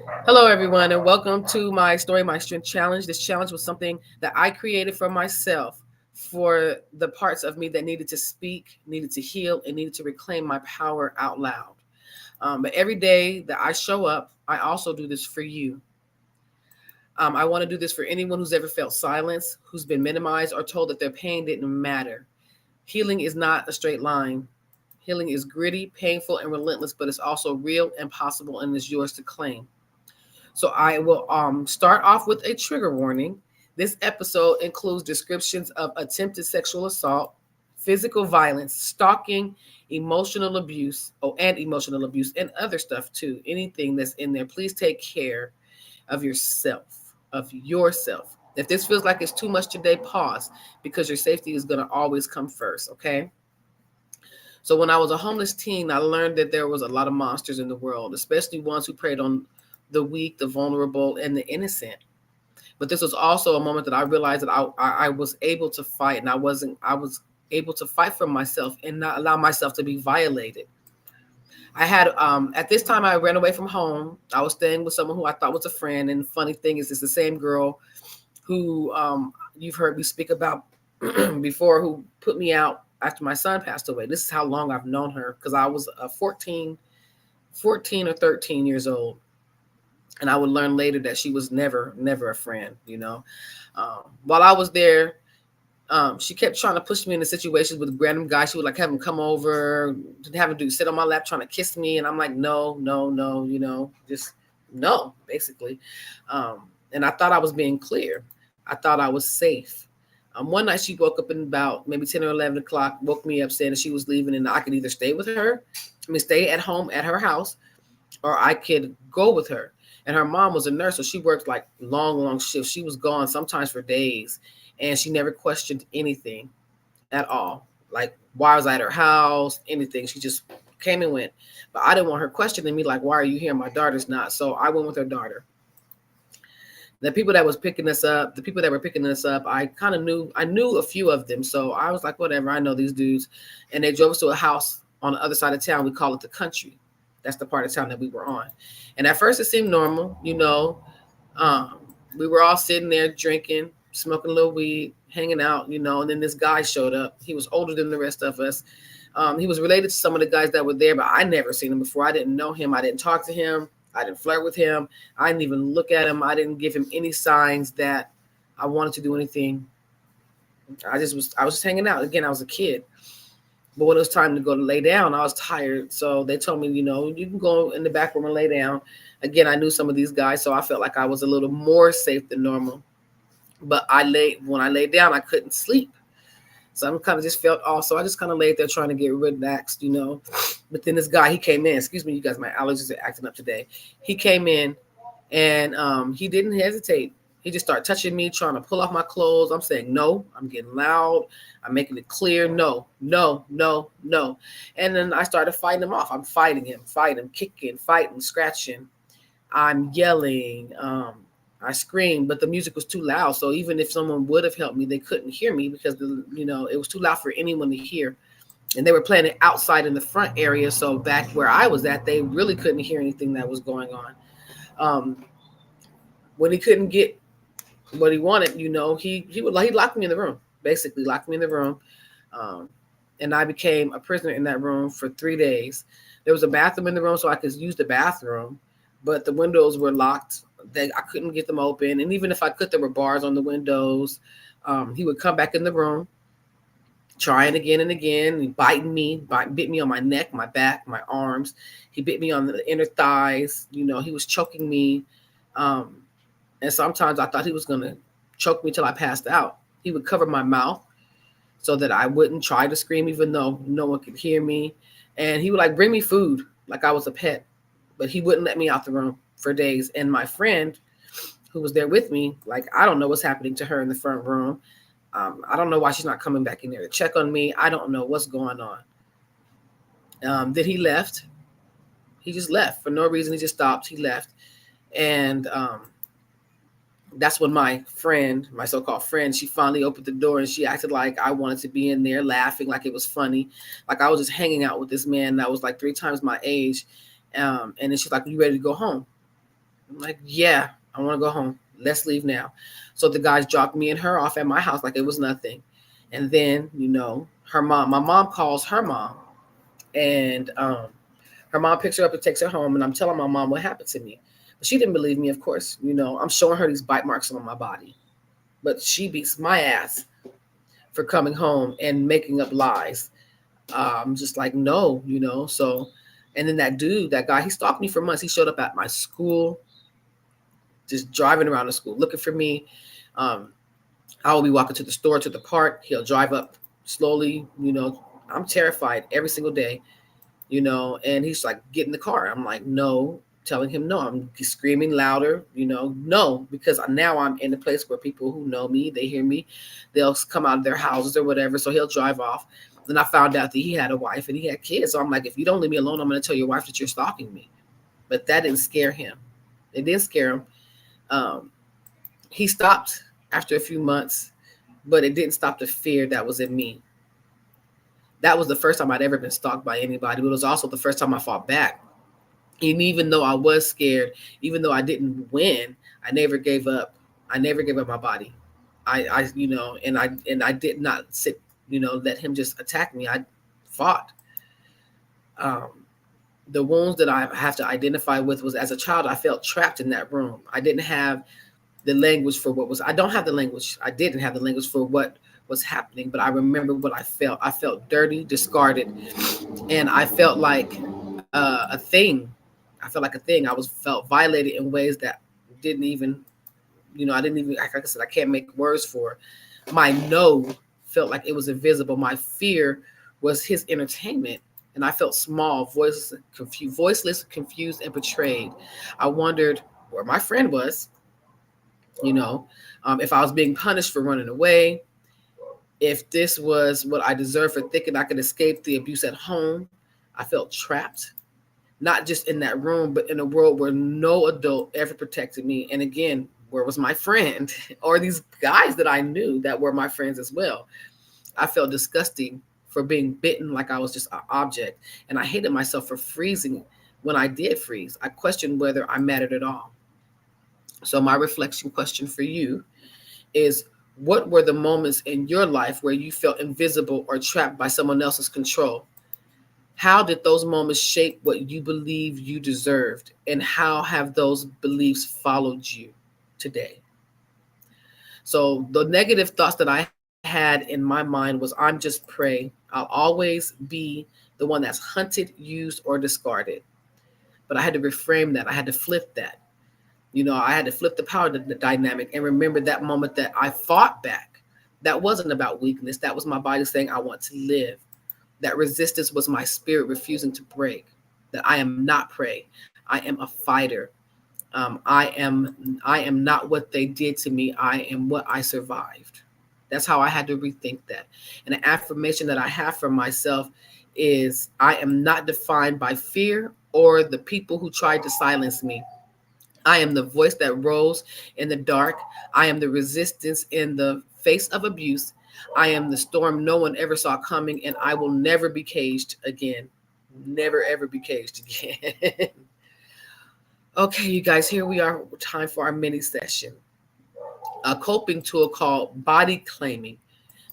Hello, everyone, and welcome to my Story, My Strength challenge. This challenge was something that I created for myself for the parts of me that needed to speak, needed to heal, and needed to reclaim my power out loud. But every day that I show up, I also do this for you. I want to do this for anyone who's ever felt silence, who's been minimized, or told that their pain didn't matter. Healing is not a straight line. Healing is gritty, painful, and relentless, but it's also real and possible, and is yours to claim. So I will start off with a trigger warning. This episode includes descriptions of attempted sexual assault, physical violence, stalking, emotional abuse, and other stuff too. Anything that's in there, please take care of yourself, of yourself. If this feels like it's too much today, pause because your safety is going to always come first, okay? So when I was a homeless teen, I learned that there was a lot of monsters in the world, especially ones who preyed on the weak, the vulnerable, and the innocent. But this was also a moment that I realized that I was able to fight, and I was able to fight for myself and not allow myself to be violated. I had at this time I ran away from home. I was staying with someone who I thought was a friend, and the funny thing is, it's the same girl who you've heard me speak about before, who put me out after my son passed away. This is how long I've known her, because I was 14 or 13 years old. And I would learn later that she was never a friend. While I was there, she kept trying to push me into situations with random guys. She would like have him come over, have him sit on my lap, trying to kiss me, and I'm like, no, no, no, just no, basically. And I thought I was being clear. I thought I was safe. One night she woke up in about maybe 10 or 11 o'clock, woke me up saying that she was leaving, and I could either stay with her, stay at home at her house, or I could go with her. And her mom was a nurse, so she worked like long shifts. She was gone sometimes for days, and she never questioned anything at all. Like, why was I at her house? Anything. She just came and went. But I didn't want her questioning me, like, why are you here? My daughter's not. So I went with her daughter. The people that were picking us up, I knew a few of them. So I was like, whatever, I know these dudes. And they drove us to a house on the other side of town. We call it the country. That's the part of town that we were on. And at first it seemed normal. Um, we were all sitting there drinking, smoking a little weed, hanging out. And then this guy showed up. He was older than the rest of us. He was related to some of the guys that were there, but I never seen him before. I didn't know him. I didn't talk to him. I didn't flirt with him. I didn't even look at him. I didn't give him any signs that I wanted to do anything. I was just hanging out. Again, I was a kid. But when it was time to go to lay down, I was tired. So they told me, you can go in the back room and lay down. Again, I knew some of these guys, so I felt like I was a little more safe than normal. But when I laid down, I couldn't sleep. So I kind of just felt off. So I just kind of laid there trying to get relaxed. But then this guy, he came in. Excuse me, you guys, my allergies are acting up today. He came in, and he didn't hesitate. He just started touching me, trying to pull off my clothes. I'm saying no. I'm getting loud. I'm making it clear. No, no, no, no. And then I started fighting him off. I'm fighting him, kicking, fighting, scratching. I'm yelling. I screamed, but the music was too loud. So even if someone would have helped me, they couldn't hear me because it was too loud for anyone to hear. And they were playing it outside in the front area. So back where I was at, they really couldn't hear anything that was going on. Um, when he couldn't get what he wanted, he locked me in the room, basically locked me in the room. Um, and I became a prisoner in that room for 3 days. There was a bathroom in the room, so I could use the bathroom, but the windows were locked. I couldn't get them open. And even if I could, there were bars on the windows. He would come back in the room, trying again and again, bit me on my neck, my back, my arms. He bit me on the inner thighs. He was choking me. Um, and sometimes I thought he was going to choke me till I passed out. He would cover my mouth so that I wouldn't try to scream, even though no one could hear me. And he would like bring me food like I was a pet, but he wouldn't let me out the room for days. And my friend who was there with me, like, I don't know what's happening to her in the front room. I don't know why she's not coming back in there to check on me. I don't know what's going on. Then he left. He just left for no reason. He just stopped. He left. And that's when my friend, my so-called friend, she finally opened the door and she acted like I wanted to be in there, laughing like it was funny. Like I was just hanging out with this man that was like 3 times my age. And then she's like, "You ready to go home?" I'm like, yeah, I want to go home. Let's leave now. So the guys dropped me and her off at my house like it was nothing. And then, her mom, my mom calls her mom, and her mom picks her up and takes her home. And I'm telling my mom what happened to me. But she didn't believe me, of course. I'm showing her these bite marks on my body. But she beats my ass for coming home and making up lies. I'm just like, no. So, and then that dude, that guy, he stalked me for months. He showed up at my school, just driving around the school looking for me. Um, I will be walking to the store, to the park. He'll drive up slowly. I'm terrified every single day. And he's like, get in the car. I'm like, no, telling him no. I'm screaming louder, no, because now I'm in a place where people who know me, they hear me, they'll come out of their houses or whatever. So he'll drive off. Then I found out that he had a wife and he had kids. So I'm like, if you don't leave me alone, I'm going to tell your wife that you're stalking me. But that didn't scare him. It didn't scare him. He stopped after a few months, but it didn't stop the fear that was in me. That was the first time I'd ever been stalked by anybody, but it was also the first time I fought back. And even though I was scared, even though I didn't win, I never gave up. I never gave up my body. And I did not sit, let him just attack me. I fought. Um, the wounds that I have to identify with was, as a child, I felt trapped in that room. I didn't have the language for what was. I don't have the language. I didn't have the language for what was happening, but I remember what I felt. I felt dirty, discarded, and I felt like a thing. I felt like a thing. I was felt violated in ways that didn't even, I didn't even, like I said, I can't make words for. My no felt like it was invisible. My fear was his entertainment. And I felt small, voiceless, confused, and betrayed. I wondered where my friend was, if I was being punished for running away, if this was what I deserved for thinking I could escape the abuse at home. I felt trapped, not just in that room, but in a world where no adult ever protected me. And again, where was my friend or these guys that I knew that were my friends as well? I felt disgusting for being bitten like I was just an object. And I hated myself for freezing when I did freeze. I questioned whether I mattered at all. So my reflection question for you is, what were the moments in your life where you felt invisible or trapped by someone else's control? How did those moments shape what you believe you deserved? And how have those beliefs followed you today? So the negative thoughts that I had in my mind was, I'm just prey. I'll always be the one that's hunted, used, or discarded. But I had to reframe that. I had to flip that. I had to flip the power dynamic and remember that moment that I fought back. That wasn't about weakness. That was my body saying, I want to live. That resistance was my spirit refusing to break. That I am not prey. I am a fighter. I am not what they did to me. I am what I survived. That's how I had to rethink that. And the affirmation that I have for myself is, I am not defined by fear or the people who tried to silence me. I am the voice that rose in the dark. I am the resistance in the face of abuse. I am the storm no one ever saw coming, and I will never be caged again. Never, ever be caged again. Okay, you guys, here we are. Time for our mini session. A coping tool called body claiming.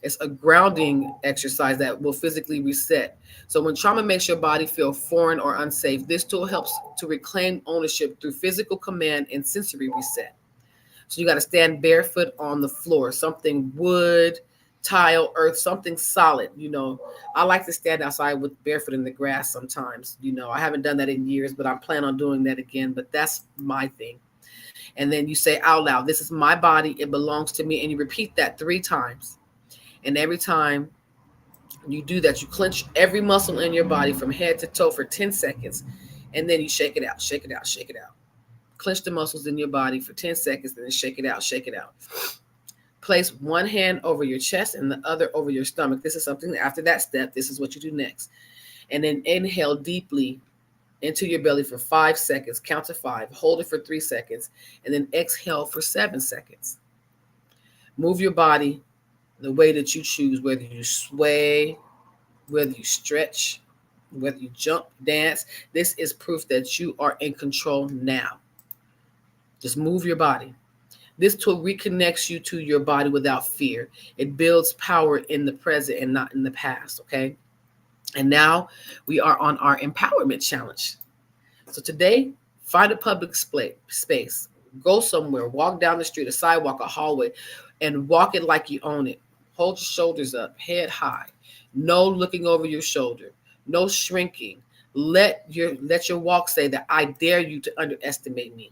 It's a grounding exercise that will physically reset. So when trauma makes your body feel foreign or unsafe, this tool helps to reclaim ownership through physical command and sensory reset. So you got to stand barefoot on the floor, something wood, tile, earth, something solid. I like to stand outside with barefoot in the grass sometimes. I haven't done that in years, but I'm planning on doing that again. But that's my thing. And then you say out loud, this is my body, it belongs to me. And you repeat that 3 times. And every time you do that, you clench every muscle in your body from head to toe for 10 seconds. And then you shake it out, shake it out, shake it out. Clench the muscles in your body for 10 seconds, and then shake it out, shake it out. Place one hand over your chest and the other over your stomach. This is something after that step, this is what you do next. And then inhale deeply into your belly for 5 seconds. Count to 5. Hold it for 3 seconds. And then exhale for 7 seconds. Move your body the way that you choose, whether you sway, whether you stretch, whether you jump, dance. This is proof that you are in control now. Just move your body. This tool reconnects you to your body without fear. It builds power in the present and not in the past, okay? And now we are on our empowerment challenge. So today, find a public space. Go somewhere, walk down the street, a sidewalk, a hallway, and walk it like you own it. Hold your shoulders up, head high. No looking over your shoulder. No shrinking. Let your walk say that I dare you to underestimate me.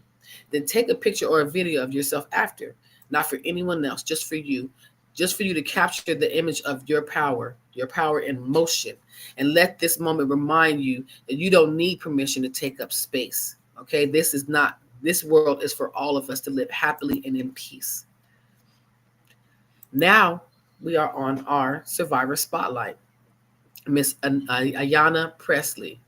Then take a picture or a video of yourself after, not for anyone else, just for you. Just for you to capture the image of your power in motion. And let this moment remind you that you don't need permission to take up space. Okay, this world is for all of us to live happily and in peace. Now we are on our survivor spotlight. Miss Ayanna Pressley.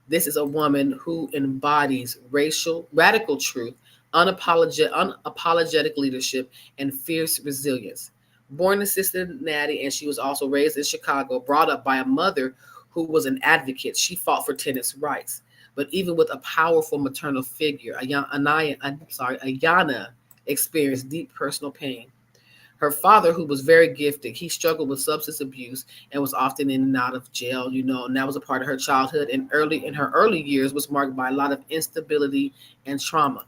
This is a woman who embodies racial radical truth, unapologetic leadership, and fierce resilience. Born in Cincinnati, and she was also raised in Chicago, brought up by a mother who was an advocate. She fought for tenants' rights. But even with a powerful maternal figure, Ayanna experienced deep personal pain. Her father, who was very gifted, he struggled with substance abuse and was often in and out of jail, and that was a part of her childhood. And early in her early years was marked by a lot of instability and trauma.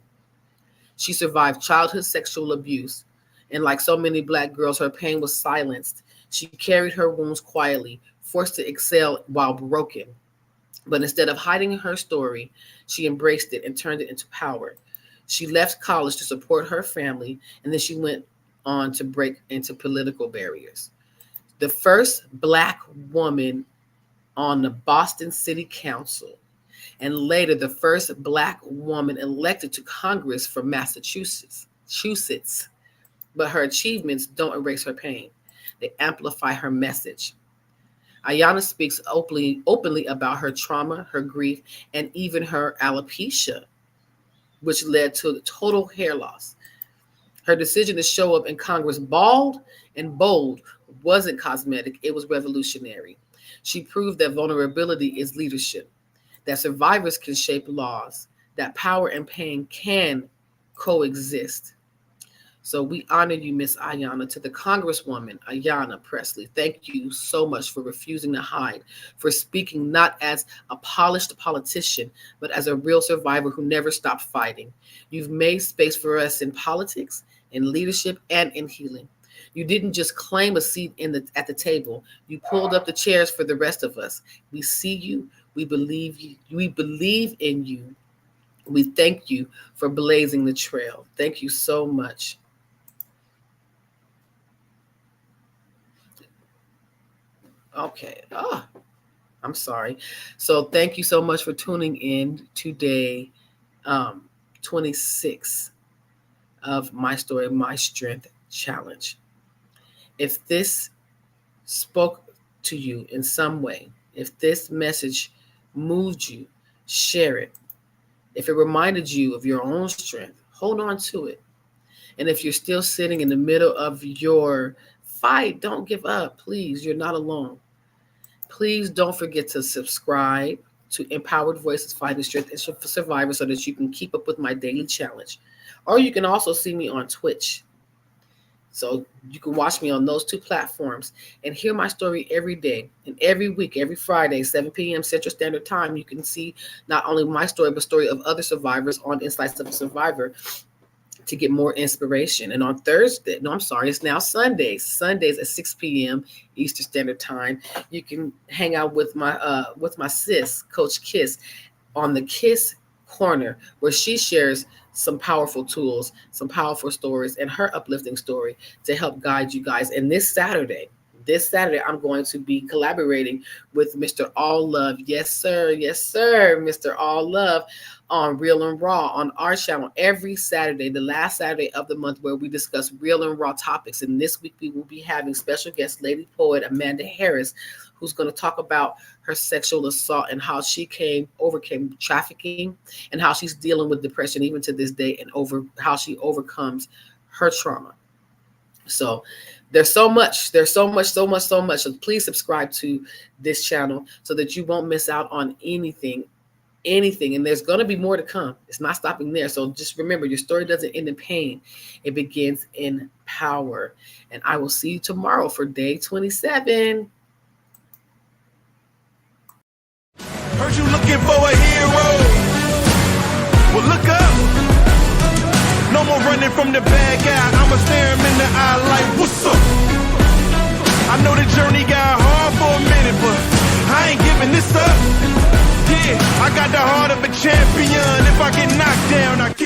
She survived childhood sexual abuse, and like so many Black girls, her pain was silenced. She carried her wounds quietly, forced to excel while broken. But instead of hiding her story, she embraced it and turned it into power. She left college to support her family, and then she went on to break into political barriers. The first Black woman on the Boston City Council, and later the first Black woman elected to Congress from Massachusetts. But her achievements don't erase her pain. They amplify her message. Ayanna speaks openly about her trauma, her grief, and even her alopecia, which led to total hair loss. Her decision to show up in Congress bald and bold wasn't cosmetic, it was revolutionary. She proved that vulnerability is leadership, that survivors can shape laws, that power and pain can coexist. So we honor you, Miss Ayanna, to the Congresswoman, Ayanna Pressley. Thank you so much for refusing to hide, for speaking not as a polished politician, but as a real survivor who never stopped fighting. You've made space for us in politics, in leadership, and in healing. You didn't just claim a seat at the table. You pulled up the chairs for the rest of us. We see you. We believe you. We believe in you. We thank you for blazing the trail. Thank you so much. Okay. Oh, I'm sorry. So thank you so much for tuning in today, 26 of My Story, My Strength Challenge. If this spoke to you in some way, if this message moved you, share it. If it reminded you of your own strength, hold on to it. And if you're still sitting in the middle of your fight, don't give up. Please, you're not alone. Please don't forget to subscribe to Empowered Voices Fighting Strength and Survivors so that you can keep up with my daily challenge. Or you can also see me on Twitch. So you can watch me on those two platforms and hear my story every day and every week, every Friday, 7 p.m. Central Standard Time. You can see not only my story, but story of other survivors on Insights of a Survivor to get more inspiration. And on Thursday, no, I'm sorry, it's now Sundays at 6 p.m. Eastern Standard Time. You can hang out with my sis, Coach Kiss, on the Kiss Corner, where she shares some powerful tools, some powerful stories, and her uplifting story to help guide you guys. And this Saturday, I'm going to be collaborating with Mr. All Love. Yes, sir, Mr. All Love on Real and Raw on our channel every Saturday, the last Saturday of the month, where we discuss real and raw topics. And this week we will be having special guest lady poet Amanda Harris, who's going to talk about her sexual assault and how she overcame trafficking and how she's dealing with depression even to this day, and how she overcomes her trauma. So there's so much. So please subscribe to this channel so that you won't miss out on anything anything. And there's going to be more to come. It's not stopping there. So just remember, your story doesn't end in pain. It begins in power. And I will see you tomorrow for day 27. Heard you looking for a hero. Well, look up. No more running from the bad guy. I'ma stare him in the eye like, what's up? I know the journey got hard for a minute, but I ain't giving this up. Yeah, I got the heart of a champion. If I get knocked down, I keep